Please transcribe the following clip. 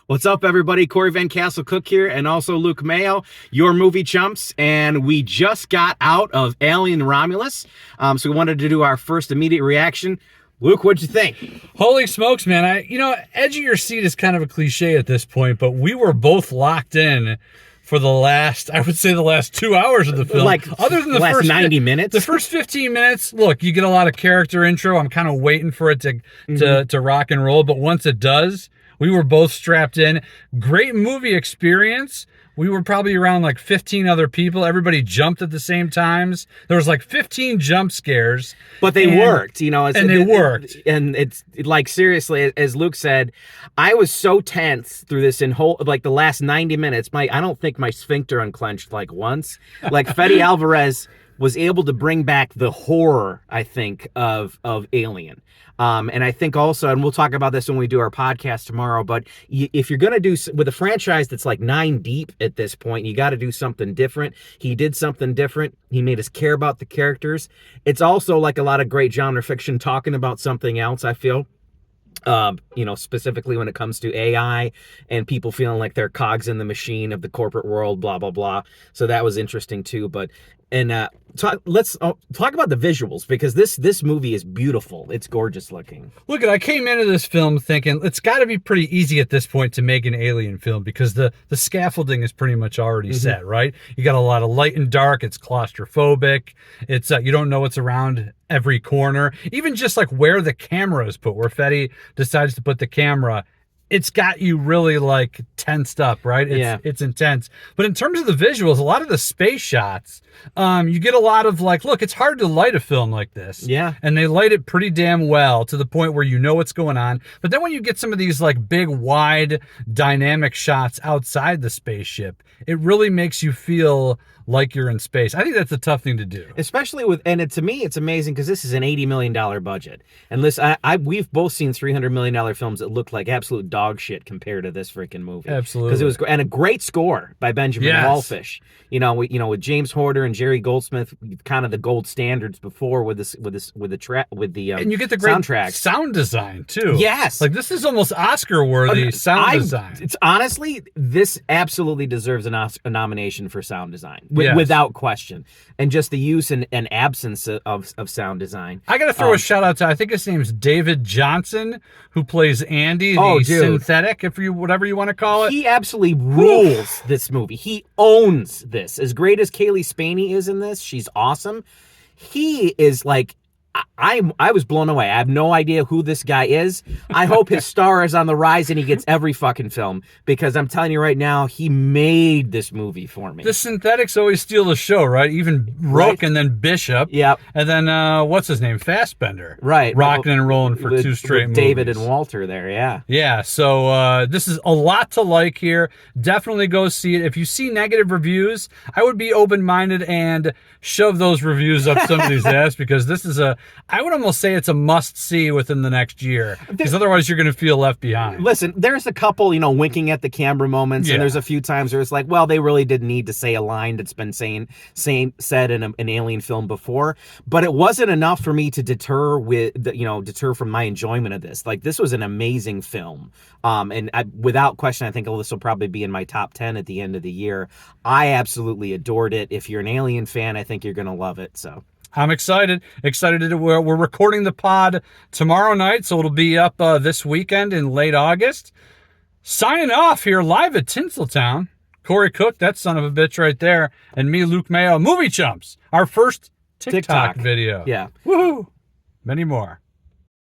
What's up, everybody? Corey Van Castle Cook here, and also Luke Mayo, your movie chumps. And we just got out of Alien Romulus, so we wanted to do our first immediate reaction. Luke, what'd you think? Holy smokes, man. Edge of your seat is kind of a cliche at this point, but we were both locked in for the last 2 hours of the film. Like, other than the last first 90 minutes? The first 15 minutes, look, you get a lot of character intro. I'm kind of waiting for it to rock and roll, but once it does, we were both strapped in. Great movie experience. We were probably around like 15 other people. Everybody jumped at the same times. There was like 15 jump scares. But they worked, you know. They worked. And it's like, seriously, as Luke said, I was so tense through this the last 90 minutes. I don't think my sphincter unclenched like once. Like Fede Alvarez was able to bring back the horror, I think, of Alien. And I think also, and we'll talk about this when we do our podcast tomorrow, but if you're going to do, with a franchise that's like 9 deep at this point, you got to do something different. He did something different. He made us care about the characters. It's also like a lot of great genre fiction talking about something else, I feel. Specifically when it comes to AI and people feeling like they're cogs in the machine of the corporate world, blah, blah, blah. So that was interesting too. Let's talk about the visuals, because this movie is beautiful. It's gorgeous looking. Look, I came into this film thinking it's got to be pretty easy at this point to make an Alien film, because the scaffolding is pretty much already set, right? You got a lot of light and dark. It's claustrophobic. It's you don't know what's around every corner. Even just like where the camera is put, where Fede decides to put the camera, it's got you really like tensed up, right? It's intense. But in terms of the visuals, a lot of the space shots, you get a lot of like, look, it's hard to light a film like this. Yeah. And they light it pretty damn well to the point where you know what's going on. But then when you get some of these like big, wide, dynamic shots outside the spaceship, it really makes you feel like you're in space. I think that's a tough thing to do. Especially to me, it's amazing because this is an $80 million budget. And listen, we've both seen $300 million films that look like absolute dog shit compared to this freaking movie. Absolutely. Because it was, and a great score by Benjamin Wallfish. With James Horner and Jerry Goldsmith, kind of the gold standards before with the and you get the great soundtrack. Sound design too. Yes. Like this is almost Oscar worthy sound design. It's honestly, this absolutely deserves a nomination for sound design. Without question. And just the use and absence of sound design. I got to throw a shout out to, I think his name's David Johnson, who plays Andy, the synthetic, whatever you want to call it. He absolutely rules this movie. He owns this. As great as Kaylee Spaney is in this, she's awesome. He is like, I was blown away. I have no idea who this guy is. I hope his star is on the rise and he gets every fucking film, because I'm telling you right now, he made this movie for me. The synthetics always steal the show, right? Even Rook and then Bishop. Yep. And then, what's his name? Fassbender. Right. Rocking and rolling for 2 straight movies. David and Walter there, yeah. Yeah, so this is a lot to like here. Definitely go see it. If you see negative reviews, I would be open-minded and shove those reviews up somebody's ass, because this is I would almost say it's a must-see within the next year, because otherwise you're going to feel left behind. Listen, there's a couple, winking at the camera moments, and there's a few times where it's like, well, they really didn't need to say a line that's been said in an Alien film before, but it wasn't enough for me to deter from my enjoyment of this. Like, this was an amazing film, and without question, I think this will probably be in my top 10 at the end of the year. I absolutely adored it. If you're an Alien fan, I think you're going to love it, so... I'm excited. We're recording the pod tomorrow night, so it'll be up this weekend in late August. Signing off here live at Tinseltown. Corey Cook, that son of a bitch right there, and me, Luke Mayo, Movie Chumps, our first TikTok video. Yeah. Woohoo! Many more.